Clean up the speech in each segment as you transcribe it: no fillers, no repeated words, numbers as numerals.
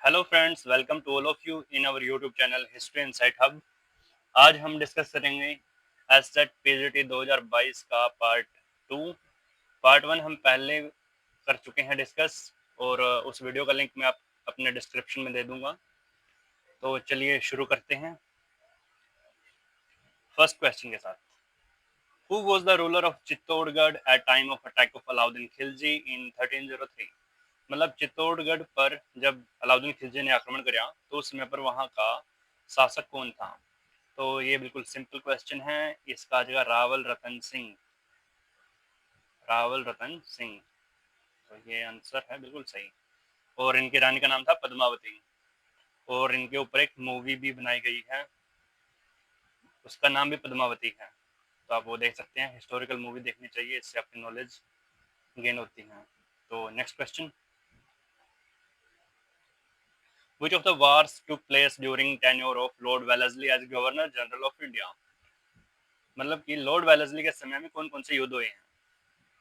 Hello friends, welcome to all of you in our YouTube channel History Insight Hub. आज हम discuss करेंगे एससेट PGT 2022 का part 2। Part 1 हम पहले कर चुके हैं डिस्कस, और उस वीडियो का लिंक मैं आप अपने डिस्क्रिप्शन में दे दूंगा। तो चलिए शुरू करते हैं फर्स्ट क्वेश्चन के साथ। Who was the ruler of Chittorgarh at time of attack of Alauddin Khilji in 1303? मतलब चित्तौड़गढ़ पर जब अलाउद्दीन खिलजी ने आक्रमण किया तो उस समय पर वहां का शासक कौन था? तो ये बिल्कुल सिंपल क्वेश्चन है। इसका जगह रावल रतन सिंह। रावल रतन सिंह, तो ये आंसर है बिल्कुल सही। और इनकी रानी का नाम था पद्मावती, और इनके ऊपर एक मूवी भी बनाई गई है, उसका नाम भी पद्मावती है। तो आप वो देख सकते हैं, हिस्टोरिकल मूवी देखनी चाहिए, इससे आपकी नॉलेज गेन होती है। तो next question, Which of the wars took place during tenure of Lord Wellesley as Governor General of India? मतलब कि लॉर्ड वेलेस्ली के समय में कौन कौन से युद्ध हुए हैं?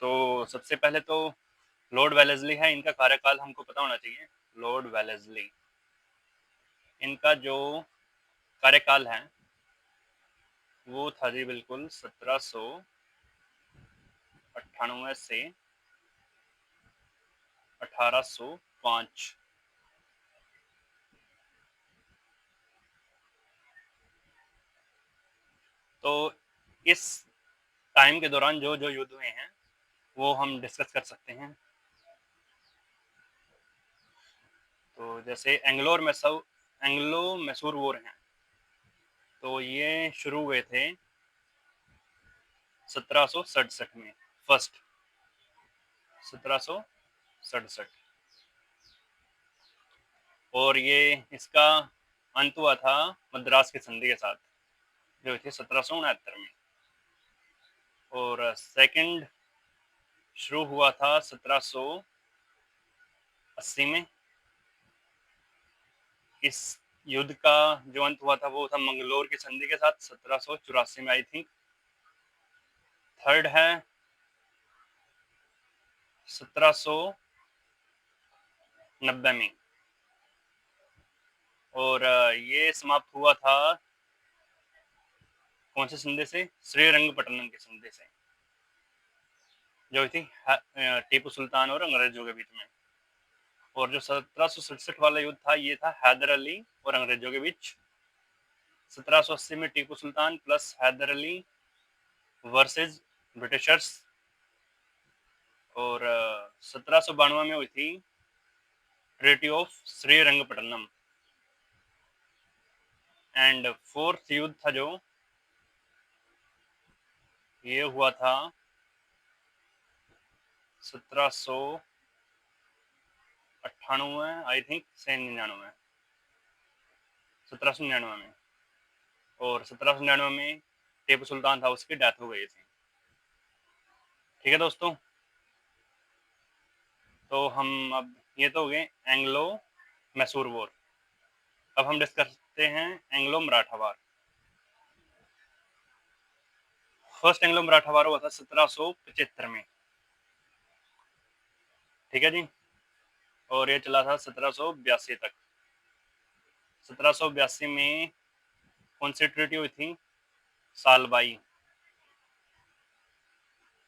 तो सबसे पहले तो लॉर्ड वेलेस्ली है, इनका कार्यकाल हमको पता होना चाहिए। लॉर्ड वेलेस्ली, इनका जो कार्यकाल है वो था जी बिल्कुल 1798 से 1805। तो इस टाइम के दौरान जो जो युद्ध हुए हैं वो हम डिस्कस कर सकते हैं। तो जैसे एंग्लो मैसूर वॉर हैं, तो ये शुरू हुए थे 1767 में, फर्स्ट 1767, और ये इसका अंत हुआ था मद्रास की संधि के साथ, जो थी 1769 में। और सेकंड शुरू हुआ था 1780 में। इस युद्ध का जो अंत हुआ था वो था मंगलोर की संधि के साथ 1784 में, आई थिंक। थर्ड है 1790 में, और ये समाप्त हुआ था कौन से संधि से? श्रीरंगपट्टनम की संधि से, जो थी टीपू सुल्तान और अंग्रेजों के बीच में। और जो 1767 वाला युद्ध था ये था हैदर अली और अंग्रेजों के बीच। 1780 में Tipu Sultan plus Hyder Ali versus Britishers. और 1792 में हुई थी treaty of Srirangapatnam. And fourth युद्ध था जो ये हुआ था 1798 आई थिंक से 99, 1799 में। और 1799 में टीपू सुल्तान था, उसकी डेथ हो गई थी। ठीक है दोस्तों, तो हम अब ये तो हो गए एंग्लो मैसूर वॉर। अब हम डिस्कस करते हैं एंग्लो मराठा वार। फर्स्ट एंग्लो मराठा वार हुआ था 1775 में, ठीक है जी, और ये चला था 1782 तक। 1782 में कौन सी ट्रीटी हुई थी? सालबाई,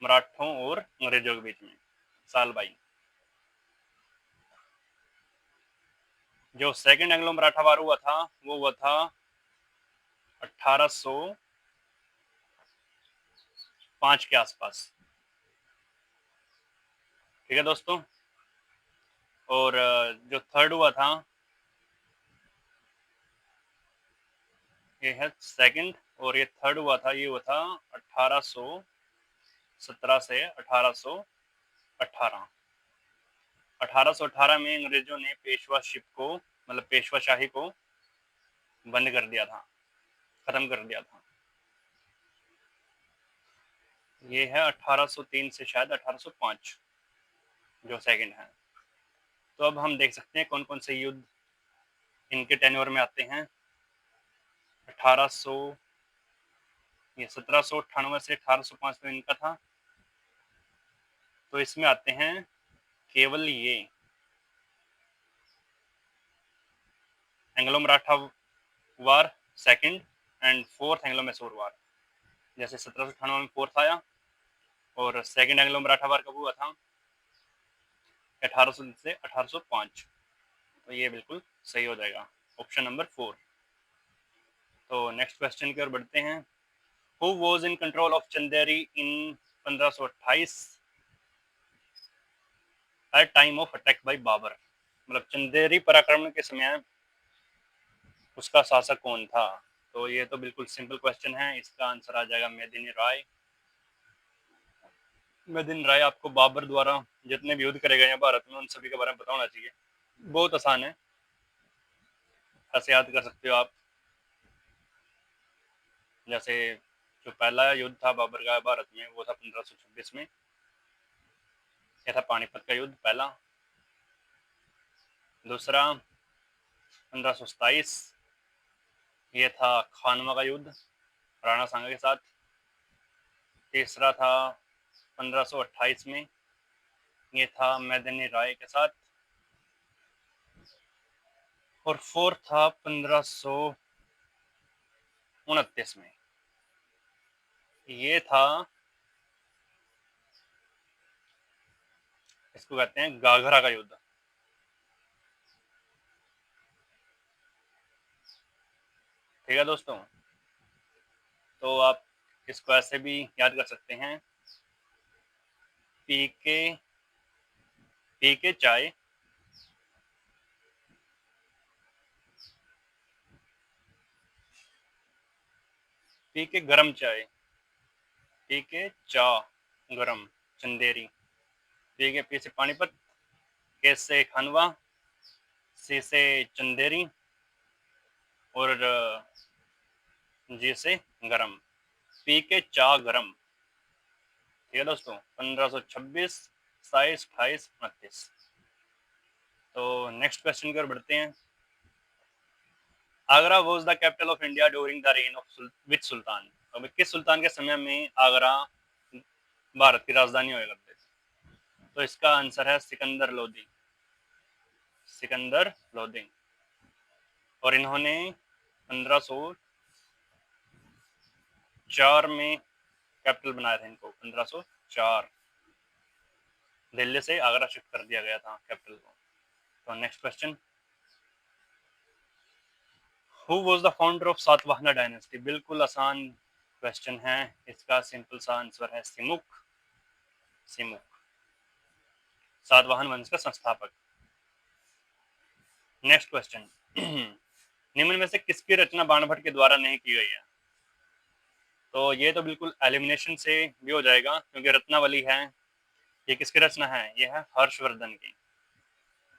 मराठों और अंग्रेजों के बीच में, सालबाई। जो सेकंड एंग्लो मराठा वार हुआ था वो हुआ था 1805 के आसपास, ठीक है दोस्तों। और जो थर्ड हुआ था ये है सेकंड, और ये थर्ड हुआ था, ये हुआ था 1817 से 1818। 1818 में अंग्रेजों ने पेशवाशिप को, मतलब पेशवाशाही को बंद कर दिया था, खत्म कर दिया था। ये है 1803 से शायद 1805 जो सेकंड है। तो अब हम देख सकते हैं कौन कौन से युद्ध इनके टेन्योर में आते हैं। 1800 ये 1798 से 1805 में इनका था। तो इसमें आते हैं केवल ये Anglo Maratha war second and fourth Anglo Mysore war. जैसे 1798 में फोर्थ आया और सेकंड एंग्लो मराठा वार कब हुआ था? 1800 से 1805। तो ये बिल्कुल सही हो जाएगा, ऑप्शन नंबर 4। तो नेक्स्ट क्वेश्चन की ओर बढ़ते हैं। Who was in control of Chanderi in 1528 at time of attack by Babur? मतलब चंदेरी पराक्रम के समय उसका शासक कौन था? तो ये तो बिल्कुल सिंपल क्वेश्चन है, इसका आंसर आ जाएगा मेदिनी राय। मेदिनी राय आपको बाबर द्वारा जितने भी युद्ध करे गए हैं भारत में उन सभी के बारे में पता होना चाहिए। बहुत आसान है, ऐसे याद कर सकते हो आप। जैसे जो पहला युद्ध था बाबर का भारत में वो था 1526 में, यह था पानीपत का युद्ध पहला। दूसरा 1527 ये था खानवा का युद्ध राणा सांगा के साथ। तीसरा था 1528 में, ये था मेदिनी राय के साथ। और फोर्थ था 1529 में, ये था, इसको कहते हैं गाघरा का युद्ध। ठीक है दोस्तों, तो आप इसको ऐसे भी याद कर सकते हैं, पी के चाय पी के गरम चाय, पी के चा गरम चंदेरी, पी से पानीपत, के से खानवा, सी से चंदेरी और जी से गरम, पी के चा गरम। ठीक है दोस्तों, 1526, 27, 28, 29। तो नेक्स्ट क्वेश्चन की ओर बढ़ते हैं। Agra was the capital of India during the reign of which sultan? अब किस सुल्तान के समय में आगरा भारत की राजधानी हुआ करते थे? तो इसका आंसर है सिकंदर लोदी, सिकंदर लोदी। और इन्होंने 1504 में कैपिटल बनाया था इनको, 1504 दिल्ली से आगरा शिफ्ट कर दिया गया था कैपिटल को। तो next question, who was the founder of Satavahana dynasty? बिल्कुल आसान क्वेश्चन है, इसका सिंपल सा आंसर है सिमुक, सिमुक सातवाहन वंश का संस्थापक। नेक्स्ट क्वेश्चन, निम्न में से किसकी रचना बाणभट्ट के द्वारा नहीं की गई है? तो ये तो बिल्कुल एलिमिनेशन से भी हो जाएगा क्योंकि रत्नावली है, ये किसकी रचना है? ये है हर्षवर्धन की।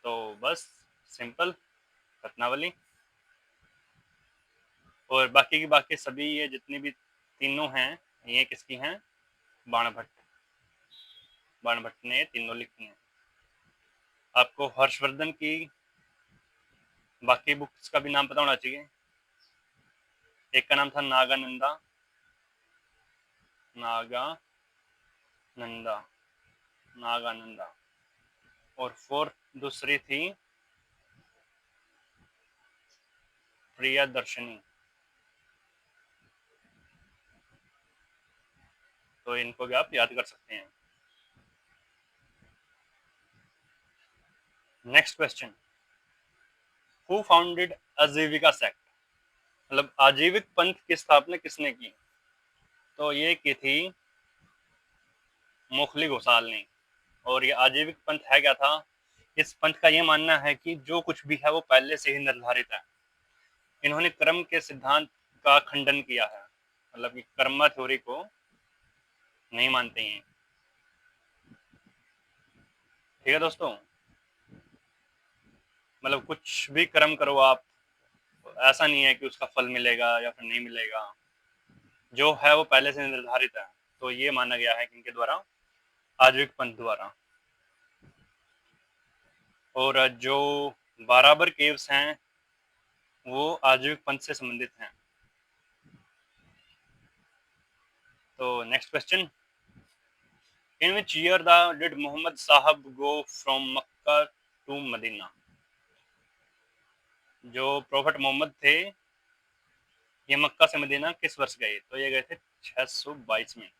तो बस सिंपल रत्नावली। और बाकी की बाकी सभी ये जितनी भी तीनों हैं ये किसकी हैं? बाणभट्ट, बाणभट्ट ने तीनों लिखी हैं। आपको हर्षवर्धन की बाकी बुक्स का भी नाम पता होना चाहिए। एक का नाम था नागानंदा, नागानंदा, नागानंदा। और फोर्थ दूसरी थी प्रियदर्शनी। तो इनको भी आप याद कर सकते हैं। नेक्स्ट क्वेश्चन, हु फाउंडेड आजीविका सेक्ट? मतलब आजीविक पंथ की स्थापना किसने की? तो ये की थी मोखली घोषाल ने। और ये आजीविक पंथ है क्या था? इस पंथ का ये मानना है कि जो कुछ भी है वो पहले से ही निर्धारित है। इन्होंने कर्म के सिद्धांत का खंडन किया है, मतलब कि कर्मा थ्योरी को नहीं मानते हैं। ठीक है दोस्तों, मतलब कुछ भी कर्म करो आप, ऐसा नहीं है कि उसका फल मिलेगा या फिर नहीं मिलेगा, जो है वो पहले से निर्धारित है। तो ये माना गया है कि इनके द्वारा, आजीविक पंथ द्वारा। और जो बाराबर केव्स हैं वो आजीविक पंथ से संबंधित हैं। तो next question, in which year did Muhammad Sahab go from Mecca to Medina? जो प्रोफेट मोहम्मद थे ये मक्का से मदीना किस वर्ष गए? तो ये गए थे 622 में।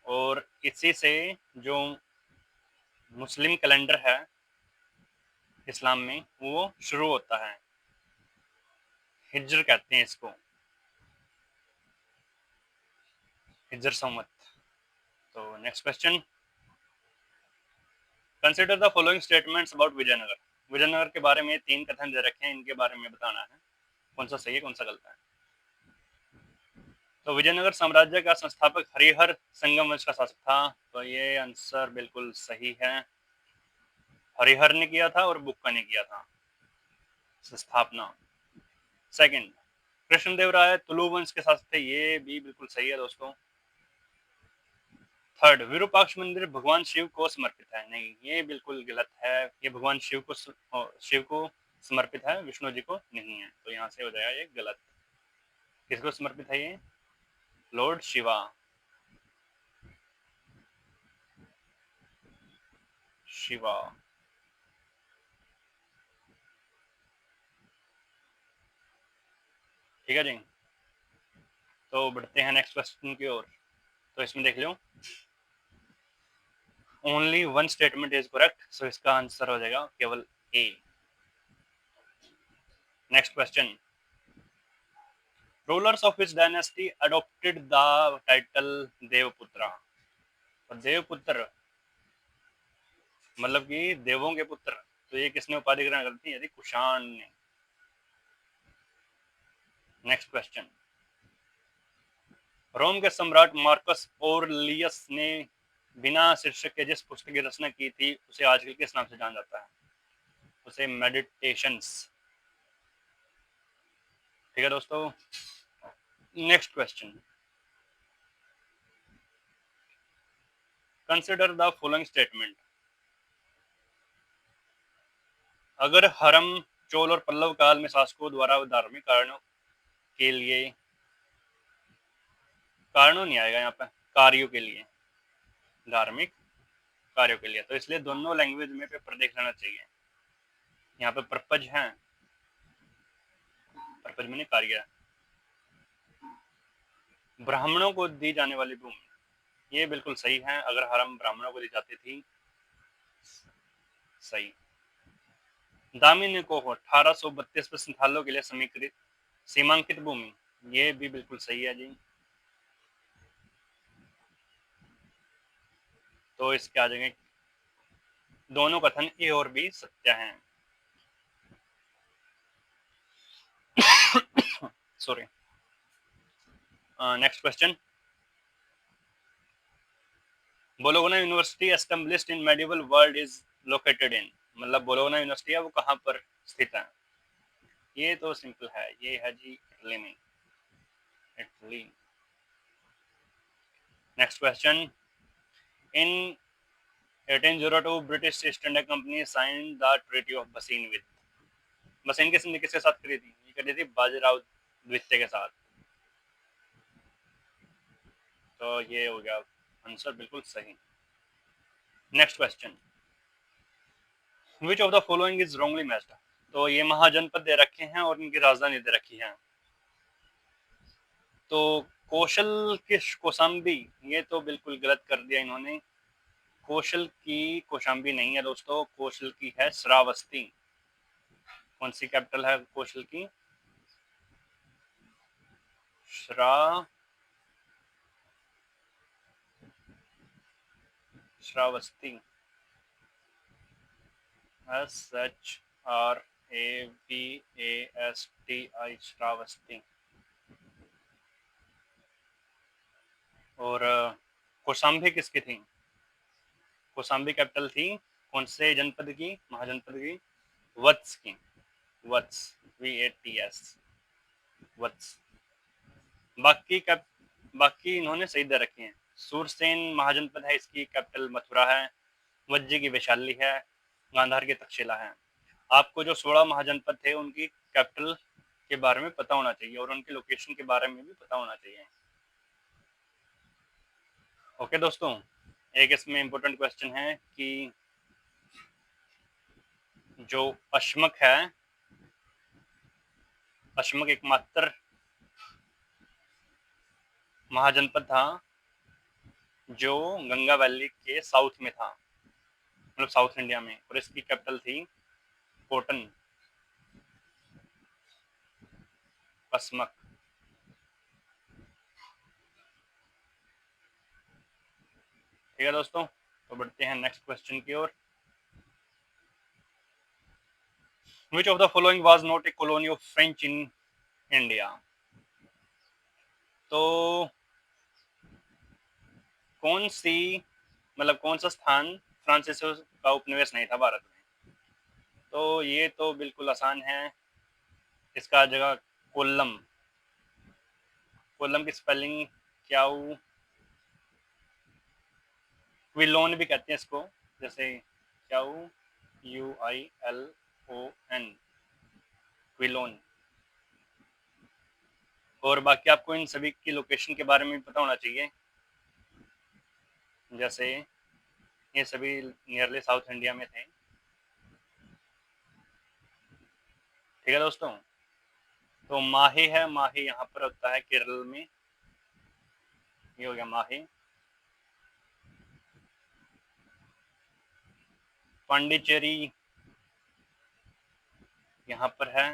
और इसी से जो मुस्लिम कैलेंडर है इस्लाम में वो शुरू होता है, हिज्र कहते हैं इसको, हिज्र संवत। तो next question, consider the following statements about Vijayanagar. Vijayanagar के बारे में 3 कथन दे रखे हैं, इनके बारे में बताना है कौन सा सही है कौन सा गलत है। तो विजयनगर साम्राज्य का संस्थापक हरिहर संगम वंश का शासक था। तो ये आंसर बिल्कुल सही है, हरिहर ने किया था और बुक्का ने किया था स्थापना। सेकंड, कृष्णदेवराय तुलु वंश के शासक थे। ये भी बिल्कुल सही है दोस्तों। थर्ड, विरूपाक्ष मंदिर भगवान शिव को समर्पित है। नहीं, ये बिल्कुल गलत है, ये भगवान शिव को समर्पित है, विष्णु जी को नहीं है। तो यहाँ से हो जाएगा ये गलत। किसको समर्पित है ये? लॉर्ड शिवा। शिवा। ठीक है जी, तो बढ़ते हैं नेक्स्ट क्वेश्चन की ओर। तो इसमें देख लो, only one statement is correct, so इसका आंसर हो जाएगा केवल A. Next question, rulers of which dynasty adopted the title Devaputra. और देवपुत्र मतलब कि देवों के पुत्र, तो ये किसने उपाधि ग्रहण कर दी? यदि कुषाण ने। नेक्स्ट क्वेश्चन, रोम के सम्राट मार्कस ओरलियस ने बिना शीर्षक के जिस पुस्तक की रचना की थी उसे आजकल किस नाम से जाना जाता है? उसे मेडिटेशंस। ठीक है दोस्तों, next question, consider the following statement. अगर हरम चोल और पल्लव काल में शासकों द्वारा धार्मिक कारणों के लिए, कारणों नहीं आएगा यहाँ पे, कार्यों के लिए, धार्मिक कार्यों के लिए, तो इसलिए दोनों लैंग्वेज में पेपर देख लेना चाहिए। यहाँ पे पर्पज है, पर्पज में कार्य है। ब्राह्मणों को दी जाने वाली भूमि, ये बिल्कुल सही है, अगर हरम ब्राह्मणों को दी जाती थी। सही। दामिनी को 1832 में संथालों के लिए समीकृत सीमांकित भूमि, ये भी बिल्कुल सही है जी। तो इसके आ जाएंगे दोनों कथन ए और बी सत्य हैं। Sorry. Next question, bologna university established in medieval world is located in. मतलब बोलोगना यूनिवर्सिटी है वो कहाँ पर स्थित है? ये तो सिंपल है, ये है जी इटली में, Italy. Next question, in 1802 British East India Company sign the treaty of Bassein with. Bassein की संधि किसके साथ करी थी? ये करी थी बाजीराव द्वितीय के साथ। तो ये हो गया आंसर बिल्कुल सही। Next question, which of the following is wrongly matched. तो ये महाजनपद दे रखे हैं और इनकी राजधानी दे रखी है। तो कौशल के कौशाम्बी, ये तो बिल्कुल गलत कर दिया इन्होंने। कौशल की कौशाम्बी नहीं है दोस्तों, कौशल की है श्रावस्ती। कौन सी कैपिटल है कौशल की? श्रावस्ती, SHRAVASTI, श्रावस्ती। और कौशाम्बी किसकी थी? कौशाम्बी कैपिटल थी कौन से जनपद की, महाजनपद की? वत्स की, वत्स, VATS, वत्स। बाकी बाकी इन्होंने सही दे रखे हैं। सूरसेन महाजनपद है, इसकी कैपिटल मथुरा है। वज्जी की वैशाली है, गांधार की तक्षशिला है। आपको जो 16 महाजनपद थे उनकी कैपिटल के बारे में पता होना चाहिए और उनकी लोकेशन के बारे में भी पता होना चाहिए। ओके दोस्तों, एक इसमें इंपॉर्टेंट क्वेश्चन है कि जो अश्मक है अशमक एकमात्र महाजनपद था जो गंगा वैली के साउथ में था, मतलब साउथ इंडिया में, और इसकी कैपिटल थी कोटन, असमक। ठीक है दोस्तों, तो बढ़ते हैं नेक्स्ट क्वेश्चन की ओर। Which of the following was not a colony of French in India? तो कौन सी, मतलब कौन सा स्थान फ्रांसीसियों का उपनिवेश नहीं था भारत में? तो ये तो बिल्कुल आसान है, इसका जगह कोल्लम। कोल्लम की स्पेलिंग क्याउ क्विलोन भी कहते हैं इसको, जैसे क्याउ UILON, क्विलोन। और बाकी आपको इन सभी की लोकेशन के बारे में पता होना चाहिए, जैसे ये सभी नियरली साउथ इंडिया में थे। ठीक है दोस्तों, तो माही है, माही यहाँ पर होता है केरल में, ये हो गया माही। पांडिचेरी यहाँ पर है,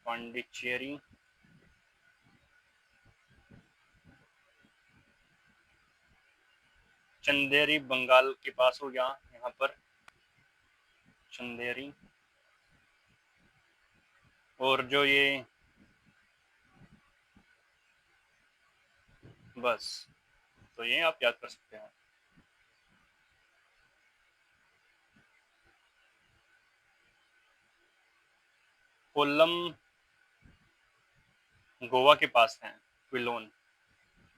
पांडिचेरी। चंदेरी बंगाल के पास हो गया यहाँ पर, चंदेरी। और जो ये बस, तो ये आप याद कर सकते हैं। कोल्लम गोवा के पास है, क्विलोन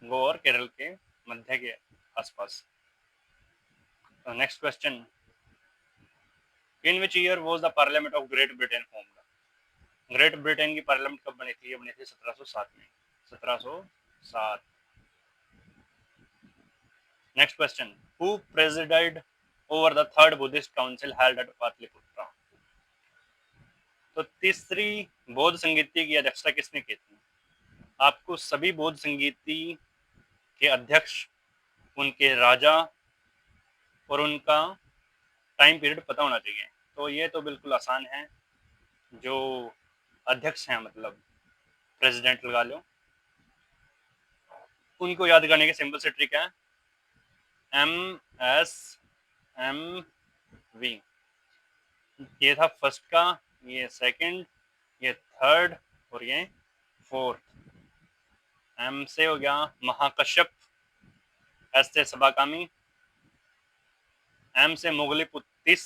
गोवा और केरल के मध्य के आसपास। तो next question, in which year was the Parliament of Great Britain formed? Great Britain की पार्लियामेंट कब बनी थी? ये बनी थी 1707 में, 1707। Next question, who presided over the third Buddhist council held at Pataliputra? तो तीसरी बौद्ध संगीति की अध्यक्षता किसने की थी? आपको सभी बौद्ध संगीति के अध्यक्ष, उनके राजा और उनका टाइम पीरियड पता होना चाहिए। तो ये तो बिल्कुल आसान है, जो अध्यक्ष हैं, मतलब प्रेसिडेंट लगा लो, उनको याद करने के सिंपल से ट्रिक है MSMV। ये था फर्स्ट का, ये सेकंड, ये थर्ड और ये फोर्थ। एम से हो गया महाकश्यप, एस से सबाकामी, एम से मोगलीपुत्तिस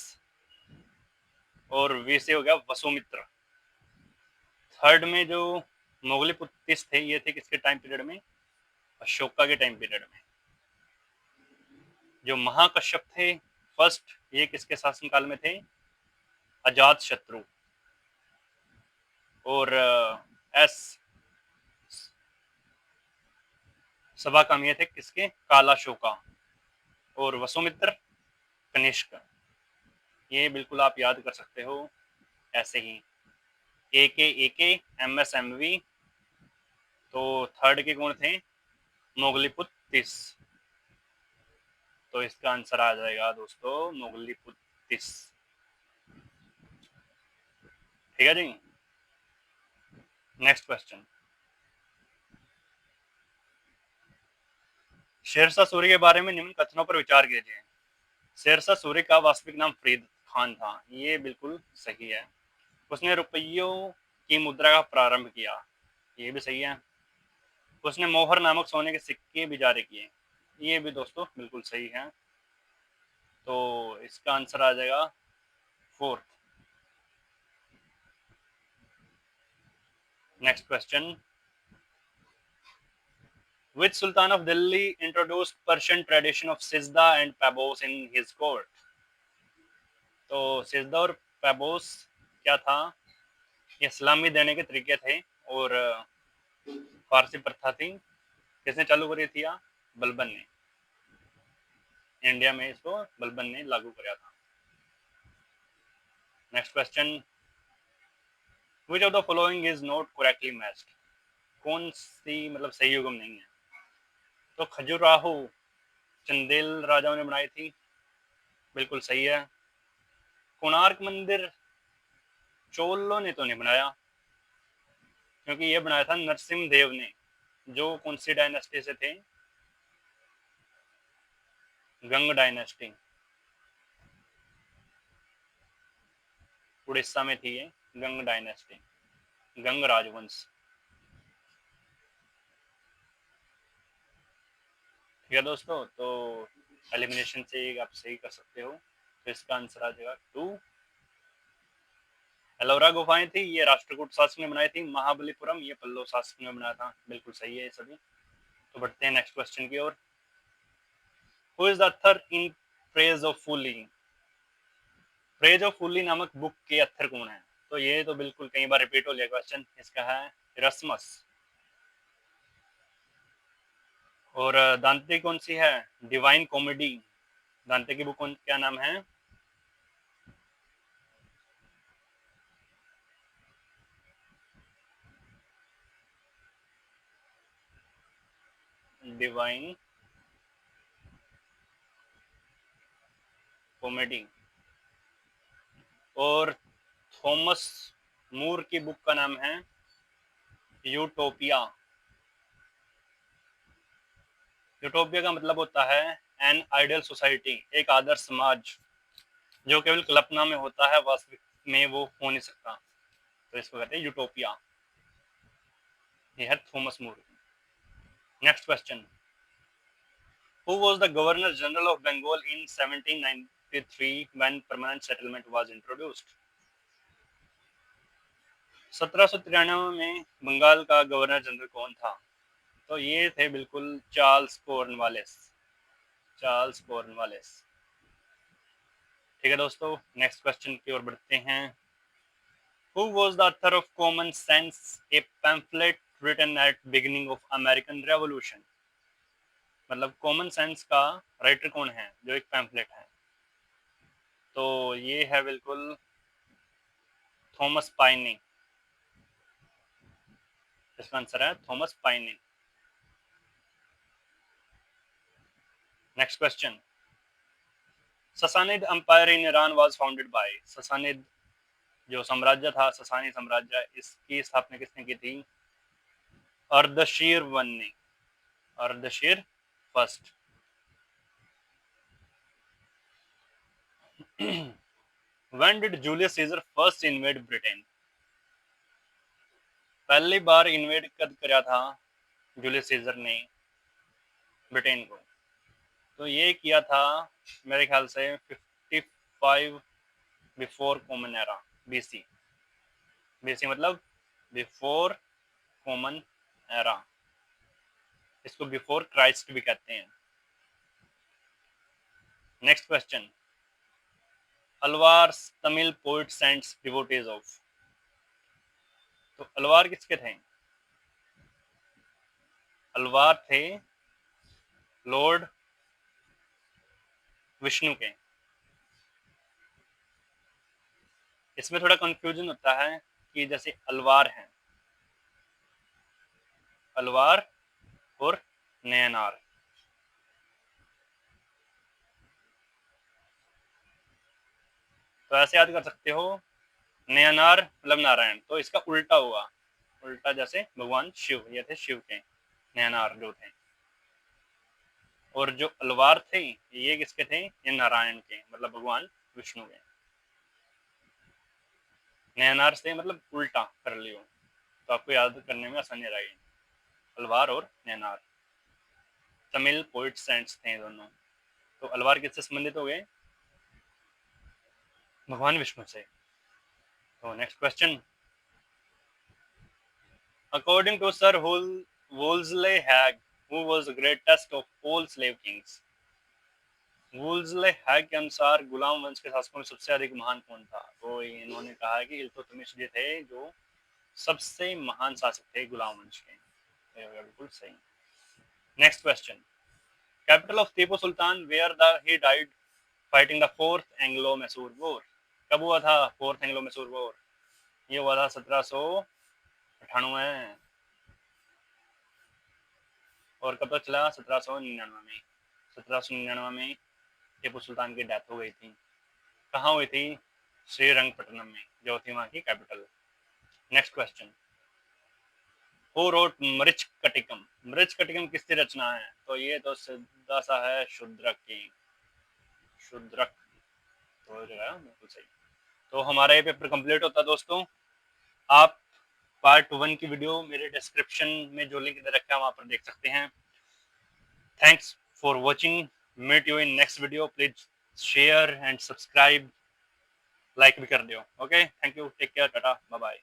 और वी से हो गया वसुमित्र। थर्ड में जो मोगलीपुत्तिस थे, ये थे किसके टाइम पीरियड में? अशोका के टाइम पीरियड में। जो महाकश्यप थे फर्स्ट, ये किसके शासनकाल में थे? अजात शत्रु। और एस सबाकामी ये थे किसके? कालाशोका। और वसुमित्र कनिष्क। ये बिल्कुल आप याद कर सकते हो ऐसे ही, ए के MSMV। तो थर्ड के कौन थे? मोगलीपुत्तिस। तो इसका आंसर आ जाएगा दोस्तों मोगलीपुत्तिस। ठीक है जी। नेक्स्ट क्वेश्चन, शेरशाह सूरी के बारे में निम्न कथनों पर विचार कीजिए। शेरशाह सूरी का वास्तविक नाम फरीद खान था, ये बिल्कुल सही है। उसने रुपयों की मुद्रा का प्रारंभ किया, ये भी सही है। उसने मोहर नामक सोने के सिक्के भी जारी किए, ये भी दोस्तों बिल्कुल सही है। तो इसका आंसर आ जाएगा fourth. Next question, which sultan of Delhi introduced Persian tradition of sizda and pabos in his court? तो सिजदा और पैबोस क्या था? ये सलामी देने के तरीके थे और फारसी प्रथा थी। किसने चालू करी थी? बलबन ने। इंडिया में इसको बलबन ने लागू किया था। Next question, which of the following is not correctly matched? कौन सी मतलब सही युग्म नहीं है? तो खजुराहो चंदेल राजाओं ने बनाई थी, बिल्कुल सही है। कोणार्क मंदिर चोलों ने तो नहीं बनाया, क्योंकि ये बनाया था नरसिम्ह देव ने, जो कौन सी डायनेस्टी से थे? गंग डायनेस्टी, उड़ीसा में थी ये गंग डायनेस्टी, गंग राजवंश। ठीक है दोस्तों, तो एलिमिनेशन से आप सही कर सकते हो, तो इसका आंसर आ जाएगा 2। एलोरा गुफाएं थी, ये राष्ट्रकूट शासक ने बनाई थी। महाबलीपुरम ये पल्लव शासक ने बनाया था, बिल्कुल सही है ये सभी। तो बढ़ते हैं नेक्स्ट क्वेश्चन की ओर। Who is the author in praise of folly? Praise of folly नामक बुक के ऑथर कौन है? तो ये तो बिल्कुल कई बार रिपीट हो लिया क्वेश्चन, इसका है इरस्मस। और दांते कौन सी है? Divine comedy. दांते की बुक कौन, क्या नाम है? Divine comedy. और थॉमस मूर की बुक का नाम है यूटोपिया। यूटोपिया का मतलब होता है एन आइडियल सोसाइटी, एक आदर्श समाज जो केवल कल्पना में होता है, वास्तविक में वो हो नहीं सकता, तो इसको कहते हैं यूटोपिया। ये है Thomas More. Next question, who was the governor general of Bengal in 1793 when permanent settlement was introduced? 1793 में बंगाल का गवर्नर जनरल कौन था? तो ये थे बिल्कुल चार्ल्स कॉर्नवालिस। Charles Cornwallis. ठीक है दोस्तों, नेक्स्ट क्वेश्चन की ओर बढ़ते हैं। Who was the author of Common Sense, a pamphlet written at beginning of American Revolution? मतलब कॉमन सेंस का राइटर कौन है, जो एक पैम्फलेट है? तो ये है बिल्कुल थॉमस पाइनी। इसका आंसर है Thomas Paine. Next question, Sasanid empire in Iran was founded by? Sasanid जो साम्राज्य था, ससानी साम्राज्य, इसकी स्थापना किसने की थी? अर्दशीर वन ने, अर्दशीर first. When did Julius Caesar first invade Britain? पहली बार इन्वेड कब करा था जूलियस सीजर ने ब्रिटेन को? तो ये किया था मेरे ख्याल से 55 before common era, BC. BC मतलब बिफोर कॉमन एरा, इसको बिफोर क्राइस्ट भी कहते हैं। Next question, Alvar Tamil poet saints devotees of? तो अलवार किसके थे? अलवार थे लॉर्ड विष्णु के। इसमें थोड़ा कंफ्यूजन होता है कि जैसे अलवार है, अलवार और नयनार। तो ऐसे याद कर सकते हो, नयनार मतलब नारायण, तो इसका उल्टा हुआ, उल्टा जैसे भगवान शिव, ये थे शिव के नयनार जो थे। और जो अलवार थे ये किसके थे? ये नारायण के, मतलब भगवान विष्णु के। नयनार से मतलब उल्टा कर लियो, तो आपको याद करने में आसानी रहेगी। अलवार और नयनार तमिल पोइट सेंट्स थे दोनों। तो अलवार किससे संबंधित हो गए? भगवान विष्णु से। तो next question, according to sir Wolseley Haig, who was the greatest of all slave kings? Wolseley Haig के अनुसार गुलाम वंश के शासकों में सबसे अधिक महान कौन था? तो इन्होंने कहा कि इल्तुतमिश जी थे जो सबसे महान शासक थे गुलाम वंश के। बिल्कुल सही। Next question, capital of Tipu Sultan where the he died fighting the fourth Anglo Mysore war? कब हुआ था फोर्थ एंग्लो मैसूर वॉर? ये हुआ था 1798। और कब तक चला? 1799 में। 1799 में टीपू सुल्तान की डेथ हो गई थी। कहाँ हुई थी? श्रीरंगपट्टनम में, जो थी वहाँ की capital. Next question, who wrote Mrichchhakatikam? Mrichchhakatikam किसकी रचना है? तो ये तो सीधा सा है शूद्रक की। शूद्रक तो बिल्कुल सही। तो हमारा ये पेपर कंप्लीट होता है दोस्तों। आप पार्ट 1 की वीडियो मेरे डिस्क्रिप्शन में जो लिंक दे रखा है वहां पर देख सकते हैं। Thanks for watching, meet you in next video. Please share and subscribe, like भी कर दियो। Okay, thank you, take care, tata, bye bye.